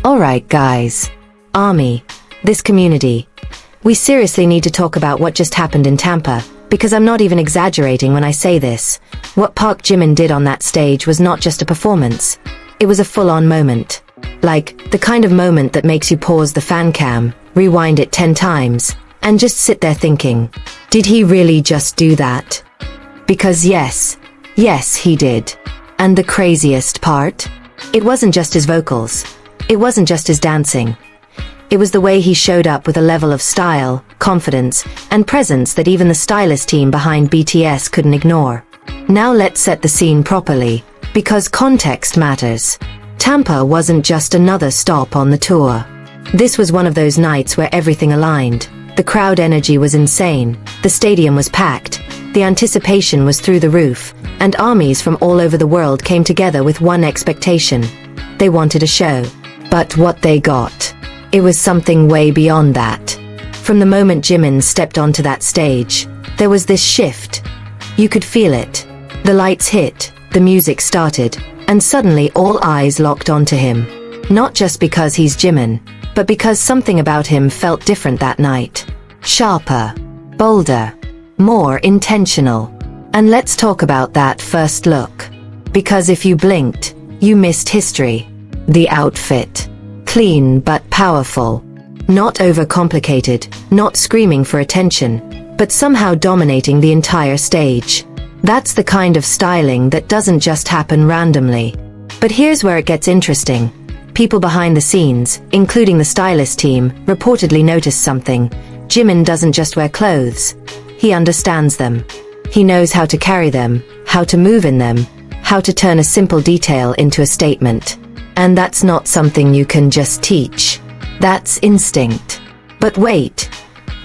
Alright guys. Army. This community. We seriously need to talk about what just happened in Tampa, because I'm not even exaggerating when I say this. What Park Jimin did on that stage was not just a performance. It was a full-on moment. Like, the kind of moment that makes you pause the fan cam, rewind it 10 times, and just sit there thinking, did he really just do that? Because yes, he did. And the craziest part? It wasn't just his vocals. It wasn't just his dancing. It was the way he showed up with a level of style, confidence, and presence that even the stylist team behind BTS couldn't ignore. Now let's set the scene properly, because context matters. Tampa wasn't just another stop on the tour. This was one of those nights where everything aligned. The crowd energy was insane, the stadium was packed, the anticipation was through the roof, and armies from all over the world came together with one expectation. They wanted a show. But what they got, it was something way beyond that. From the moment Jimin stepped onto that stage, there was this shift. You could feel it. The lights hit, the music started, and suddenly all eyes locked onto him. Not just because he's Jimin, but because something about him felt different that night. Sharper, bolder, more intentional. And let's talk about that first look. Because if you blinked, you missed history. The outfit. Clean but powerful. Not overcomplicated, not screaming for attention, but somehow dominating the entire stage. That's the kind of styling that doesn't just happen randomly. But here's where it gets interesting. People behind the scenes, including the stylist team, reportedly noticed something. Jimin doesn't just wear clothes. He understands them. He knows how to carry them, how to move in them, how to turn a simple detail into a statement. And that's not something you can just teach. That's instinct. But wait,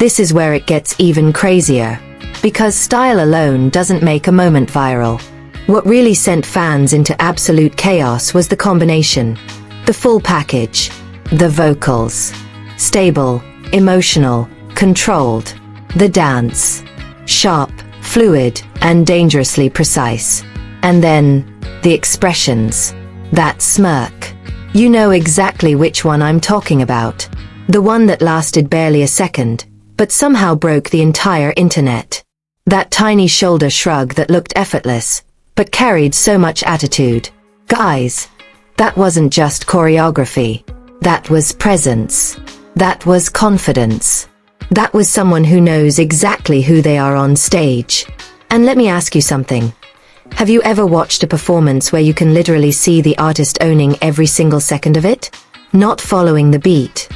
this is where it gets even crazier. Because style alone doesn't make a moment viral. What really sent fans into absolute chaos was the combination. The full package. The vocals. Stable, emotional, controlled. The dance. Sharp, fluid, and dangerously precise. And then, the expressions. That smirk. You know exactly which one I'm talking about. The one that lasted barely a second, but somehow broke the entire internet. That tiny shoulder shrug that looked effortless, but carried so much attitude. Guys, that wasn't just choreography. That was presence. That was confidence. That was someone who knows exactly who they are on stage. And let me ask you something. Have you ever watched a performance where you can literally see the artist owning every single second of it? Not following the beat,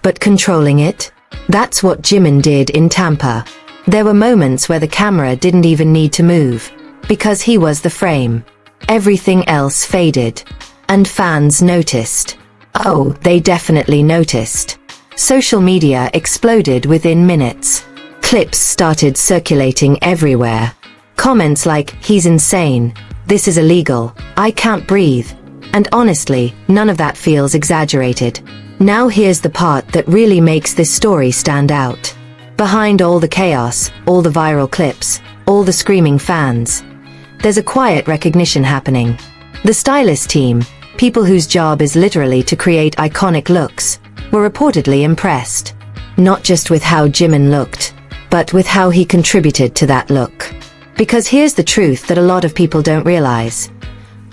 but controlling it? That's what Jimin did in Tampa. There were moments where the camera didn't even need to move, because he was the frame. Everything else faded. And fans noticed. Oh, they definitely noticed. Social media exploded within minutes. Clips started circulating everywhere. Comments like, he's insane, this is illegal, I can't breathe. And honestly, none of that feels exaggerated. Now here's the part that really makes this story stand out. Behind all the chaos, all the viral clips, all the screaming fans, there's a quiet recognition happening. The stylist team, people whose job is literally to create iconic looks, were reportedly impressed. Not just with how Jimin looked, but with how he contributed to that look. Because here's the truth that a lot of people don't realize.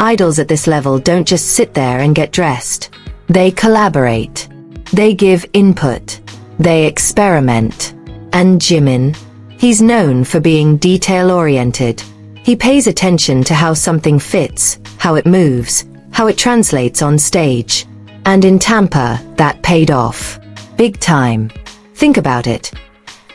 Idols at this level don't just sit there and get dressed. They collaborate. They give input. They experiment. And Jimin? He's known for being detail-oriented. He pays attention to how something fits, how it moves, how it translates on stage. And in Tampa, that paid off. Big time. Think about it.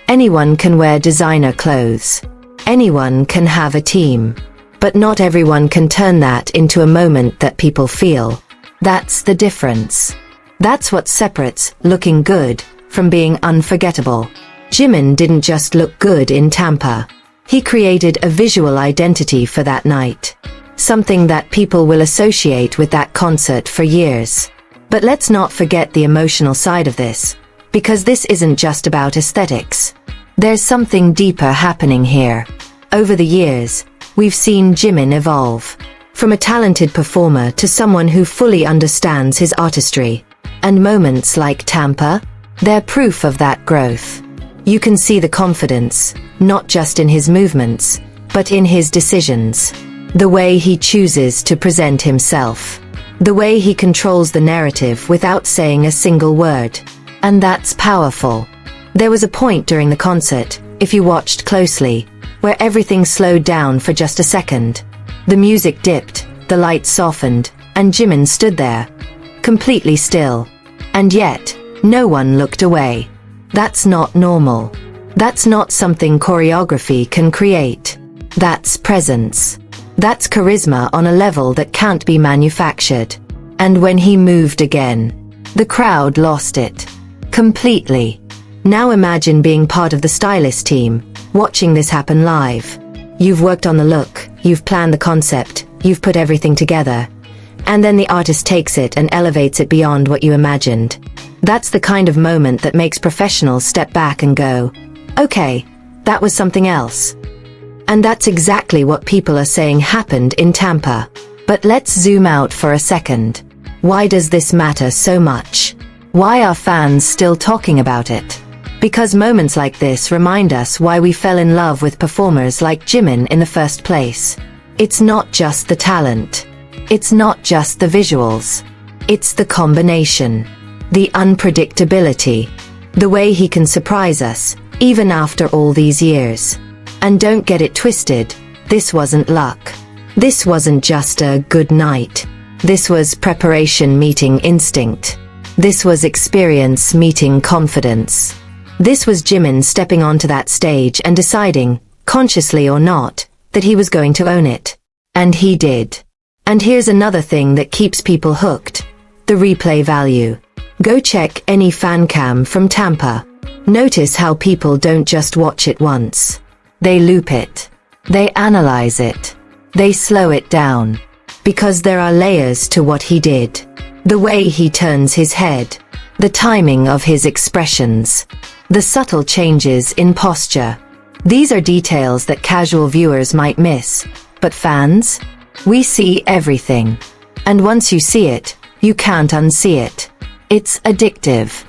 Anyone can wear designer clothes. Anyone can have a team. But not everyone can turn that into a moment that people feel. That's the difference. That's what separates looking good from being unforgettable. Jimin didn't just look good in Tampa. He created a visual identity for that night. Something that people will associate with that concert for years. But let's not forget the emotional side of this. Because this isn't just about aesthetics. There's something deeper happening here. Over the years, we've seen Jimin evolve. From a talented performer to someone who fully understands his artistry. And moments like Tampa, they're proof of that growth. You can see the confidence, not just in his movements, but in his decisions. The way he chooses to present himself. The way he controls the narrative without saying a single word. And that's powerful. There was a point during the concert, if you watched closely, where everything slowed down for just a second. The music dipped, the lights softened, and Jimin stood there, completely still. And yet, no one looked away. That's not normal. That's not something choreography can create. That's presence. That's charisma on a level that can't be manufactured. And when he moved again, the crowd lost it. Completely. Now imagine being part of the stylist team, watching this happen live. You've worked on the look, you've planned the concept, you've put everything together. And then the artist takes it and elevates it beyond what you imagined. That's the kind of moment that makes professionals step back and go, okay, that was something else. And that's exactly what people are saying happened in Tampa. But let's zoom out for a second. Why does this matter so much? Why are fans still talking about it? Because moments like this remind us why we fell in love with performers like Jimin in the first place. It's not just the talent. It's not just the visuals. It's the combination. The unpredictability. The way he can surprise us, even after all these years. And don't get it twisted, this wasn't luck. This wasn't just a good night. This was preparation meeting instinct. This was experience meeting confidence. This was Jimin stepping onto that stage and deciding, consciously or not, that he was going to own it. And he did. And here's another thing that keeps people hooked. The replay value. Go check any fan cam from Tampa. Notice how people don't just watch it once. They loop it. They analyze it. They slow it down. Because there are layers to what he did. The way he turns his head. The timing of his expressions. The subtle changes in posture. These are details that casual viewers might miss. But fans? We see everything. And once you see it, you can't unsee it. It's addictive.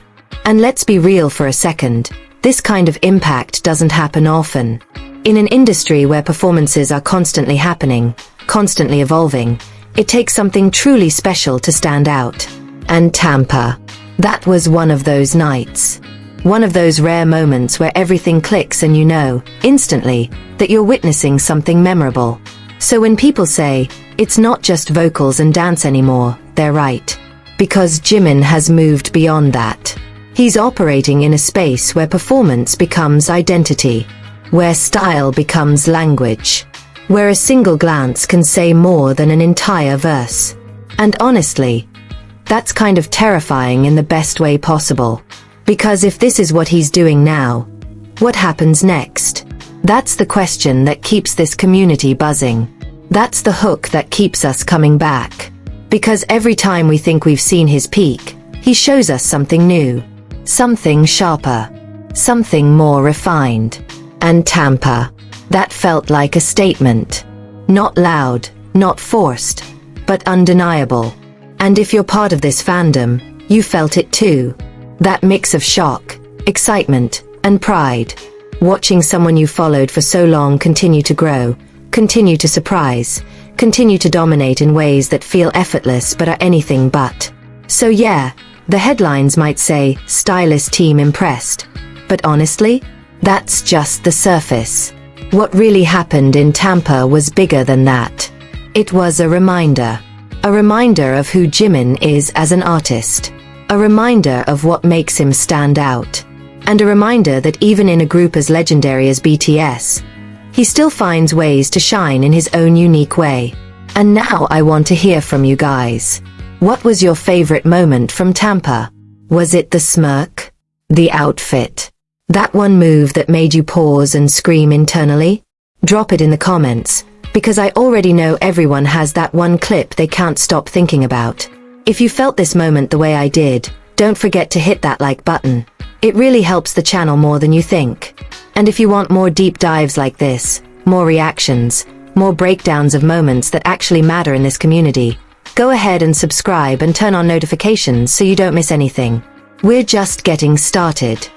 And let's be real for a second. This kind of impact doesn't happen often. In an industry where performances are constantly happening, constantly evolving, it takes something truly special to stand out. And Tampa. That was one of those nights. One of those rare moments where everything clicks and you know, instantly, that you're witnessing something memorable. So when people say, it's not just vocals and dance anymore, they're right. Because Jimin has moved beyond that. He's operating in a space where performance becomes identity. Where style becomes language. Where a single glance can say more than an entire verse. And honestly, that's kind of terrifying in the best way possible. Because if this is what he's doing now, what happens next? That's the question that keeps this community buzzing. That's the hook that keeps us coming back. Because every time we think we've seen his peak, he shows us something new. Something sharper. Something more refined. And Tampa. That felt like a statement. Not loud, not forced, but undeniable. And if you're part of this fandom, you felt it too. That mix of shock, excitement, and pride. Watching someone you followed for so long continue to grow, continue to surprise, continue to dominate in ways that feel effortless but are anything but. So yeah, the headlines might say, stylist team impressed. But honestly, that's just the surface. What really happened in Tampa was bigger than that. It was a reminder. A reminder of who Jimin is as an artist. A reminder of what makes him stand out. And a reminder that even in a group as legendary as BTS, he still finds ways to shine in his own unique way. And now I want to hear from you guys. What was your favorite moment from Tampa? Was it the smirk? The outfit? That one move that made you pause and scream internally? Drop it in the comments, because I already know everyone has that one clip they can't stop thinking about. If you felt this moment the way I did, don't forget to hit that like button. It really helps the channel more than you think. And if you want more deep dives like this, more reactions, more breakdowns of moments that actually matter in this community, Go ahead and subscribe and turn on notifications so you don't miss anything. We're just getting started.